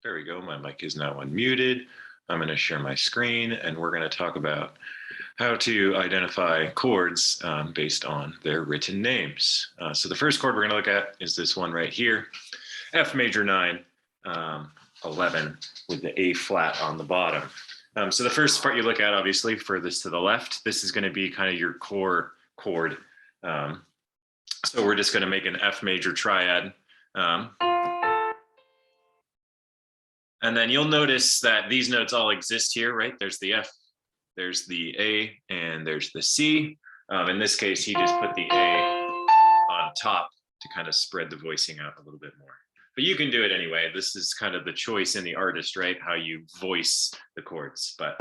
There we go. My mic is now unmuted. I'm going to share my screen and we're going to talk about how to identify chords based on their written names. So the first chord we're going to look at is this one right here, F major 9, 11 with the A flat on the bottom. So the first part you look at, obviously, furthest to the left, this is going to be kind of your core chord. So we're just going to make an F major triad. And then you'll notice that these notes all exist here, right? There's the F, there's the A, and there's the C. In this case, he just put the A on top to kind of spread the voicing out a little bit more. But you can do it anyway. This is kind of the choice in the artist, right? How you voice the chords. But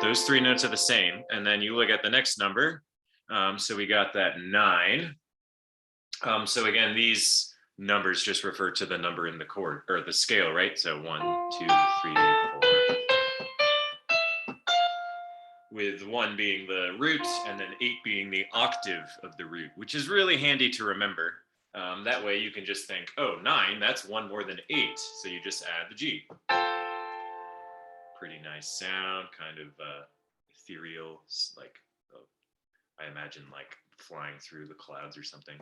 those three notes are the same. And then you look at the next number. So we got that 9. So again, these numbers just refer to the number in the chord or the scale, right? So 1, 2, 3, 4. With 1 being the root and then 8 being the octave of the root, which is really handy to remember. That way you can just think, oh, 9, that's 1 more than 8. So you just add the G. Pretty nice sound, kind of ethereal, like, I imagine like flying through the clouds or something.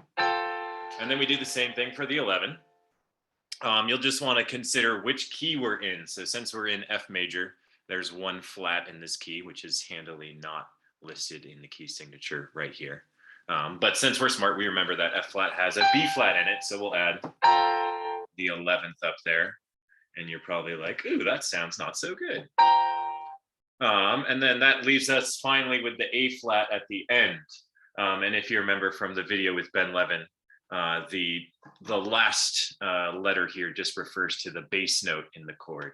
And then we do the same thing for the 11. You'll just want to consider which key we're in. So since we're in F major, there's 1 flat in this key, which is handily not listed in the key signature right here. But since we're smart, we remember that F flat has a B flat in it. So we'll add the 11th up there. And you're probably like, ooh, that sounds not so good. And then that leaves us finally with the A flat at the end. And if you remember from the video with Ben Levin, the last letter here just refers to the bass note in the chord.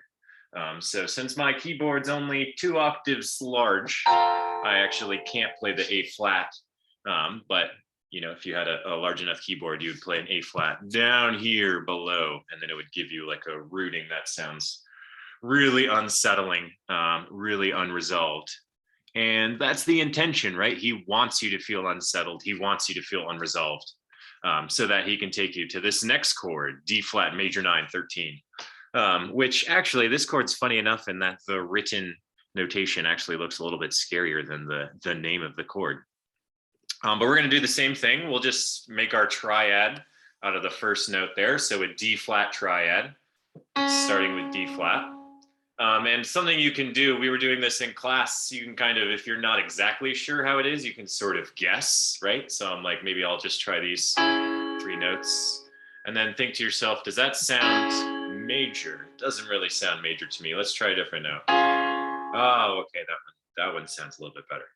So since my keyboard's only 2 octaves large, I actually can't play the A flat. But you know, if you had a large enough keyboard, you would play an A flat down here below, and then it would give you like a rooting that sounds really unsettling, really unresolved. And that's the intention, right? He wants you to feel unsettled. He wants you to feel unresolved. So that he can take you to this next chord, D flat major 9, 13, which actually this chord's funny enough in that the written notation actually looks a little bit scarier than the name of the chord. But we're going to do the same thing. We'll just make our triad out of the first note there. So a D flat triad, starting with D flat. And something you can do, we were doing this in class, you can kind of, if you're not exactly sure how it is, you can sort of guess, right? So I'm like, maybe I'll just try these 3 notes and then think to yourself, does that sound major? It doesn't really sound major to me. Let's try a different note. Oh, okay, that one sounds a little bit better.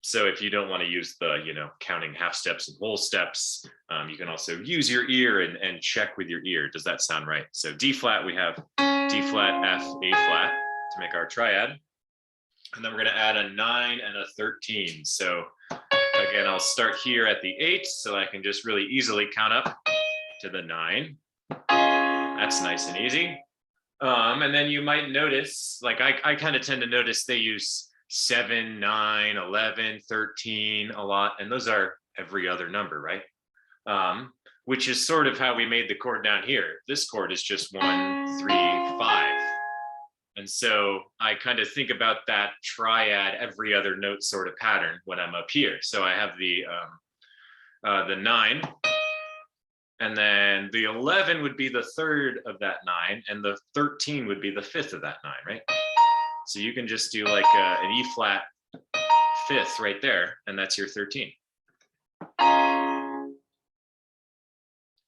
So if you don't want to use the, counting half steps and whole steps, you can also use your ear and check with your ear. Does that sound right? So D flat, we have D flat, F, A flat to make our triad. And then we're going to add a 9 and a 13. So again, I'll start here at the 8 so I can just really easily count up to the 9. That's nice and easy. And then you might notice, like I kind of tend to notice they use 7, 9, 11, 13 a lot. And those are every other number, right? Which is sort of how we made the chord down here. This chord is just 1, 3, 5. And so I kind of think about that triad, every other note sort of pattern when I'm up here. So I have the 9, and then the 11 would be the 3rd of that 9, and the 13 would be the 5th of that 9, right? So you can just do like an E flat 5th right there, and that's your 13.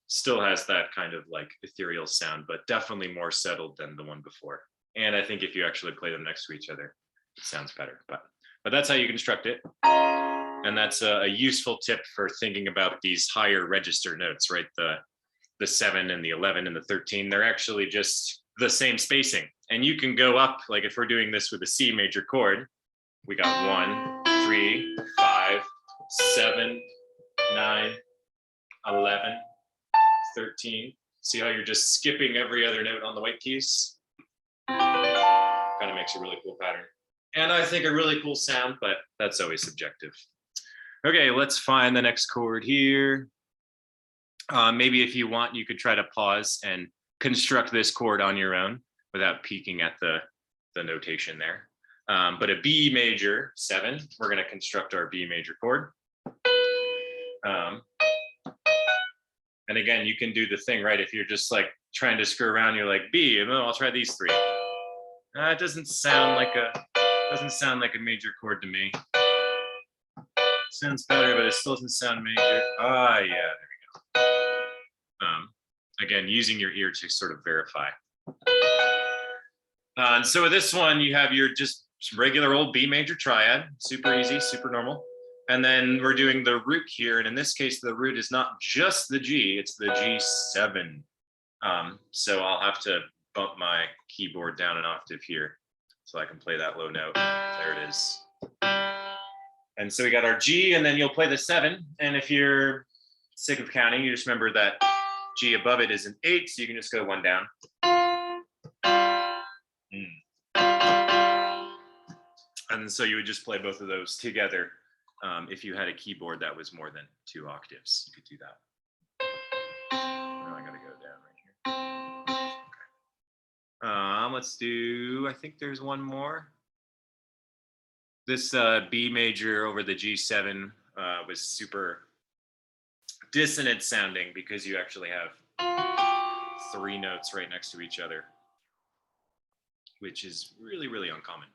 Still has that kind of like ethereal sound, but definitely more settled than the one before. And I think if you actually play them next to each other, it sounds better. But that's how you construct it. And that's a useful tip for thinking about these higher register notes, right? The 7 and the 11 and the 13, they're actually just the same spacing. And you can go up, like if we're doing this with a C major chord, we got 1, 3, 5, 7, 9, 11, 13. See how you're just skipping every other note on the white keys? Kind of makes a really cool pattern. And I think a really cool sound, but that's always subjective. Okay, let's find the next chord here. Maybe if you want, you could try to pause and construct this chord on your own without peeking at the notation there. But a B major 7, we're going to construct our B major chord. And again, you can do the thing, right? If you're just like trying to screw around, you're like B, and I'll try these 3. It doesn't sound like a major chord to me. Sounds better, but it still doesn't sound major. Yeah, there we go. Again, using your ear to sort of verify. And so with this one, you have your just regular old B major triad, super easy, super normal. And then we're doing the root here. And in this case, the root is not just the G, it's the G7. So I'll have to bump my keyboard down an octave here so I can play that low note. There it is. And so we got our G, and then you'll play the 7. And if you're sick of counting, you just remember that G above it is an 8, so you can just go 1 down. And so you would just play both of those together. If you had a keyboard that was more than 2 octaves, you could do that. Now I gotta go down right here. Okay. Let's do, I think there's one more. This B major over the G7 was super dissonant sounding because you actually have 3 notes right next to each other, which is really, really uncommon.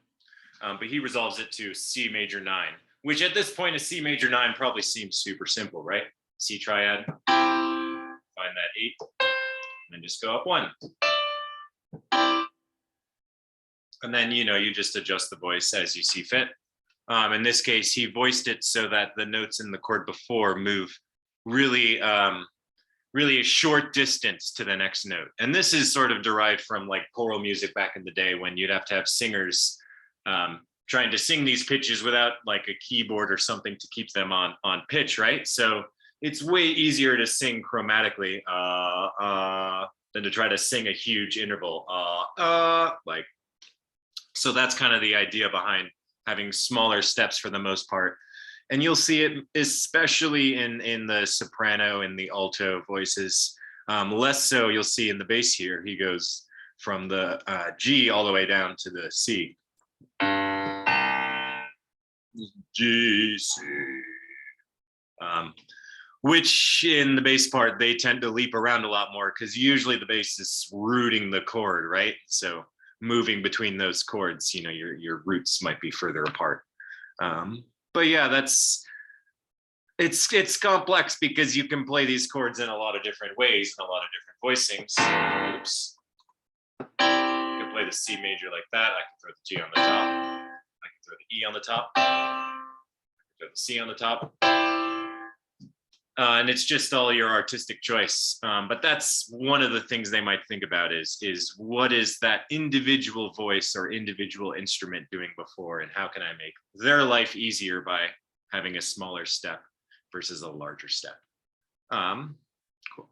But he resolves it to C major 9, which at this point, a C major 9 probably seems super simple, right? C triad, find that 8, and then just go up 1. And then, you just adjust the voice as you see fit. In this case, he voiced it so that the notes in the chord before move really, really a short distance to the next note. And this is sort of derived from like choral music back in the day when you'd have to have singers trying to sing these pitches without like a keyboard or something to keep them on pitch, right? So it's way easier to sing chromatically than to try to sing a huge interval. Like, so that's kind of the idea behind having smaller steps for the most part. And you'll see it especially in the soprano and the alto voices. Less so you'll see in the bass here. He goes from the G all the way down to the C. G, C. Which in the bass part, they tend to leap around a lot more because usually the bass is rooting the chord, right? So moving between those chords, your roots might be further apart. But yeah, it's complex because you can play these chords in a lot of different ways and a lot of different voicings. Oops. You can play the C major like that. I can throw the G on the top. I can throw the E on the top. I can throw the C on the top. And it's just all your artistic choice. But that's one of the things they might think about is what is that individual voice or individual instrument doing before, and how can I make their life easier by having a smaller step versus a larger step? Cool.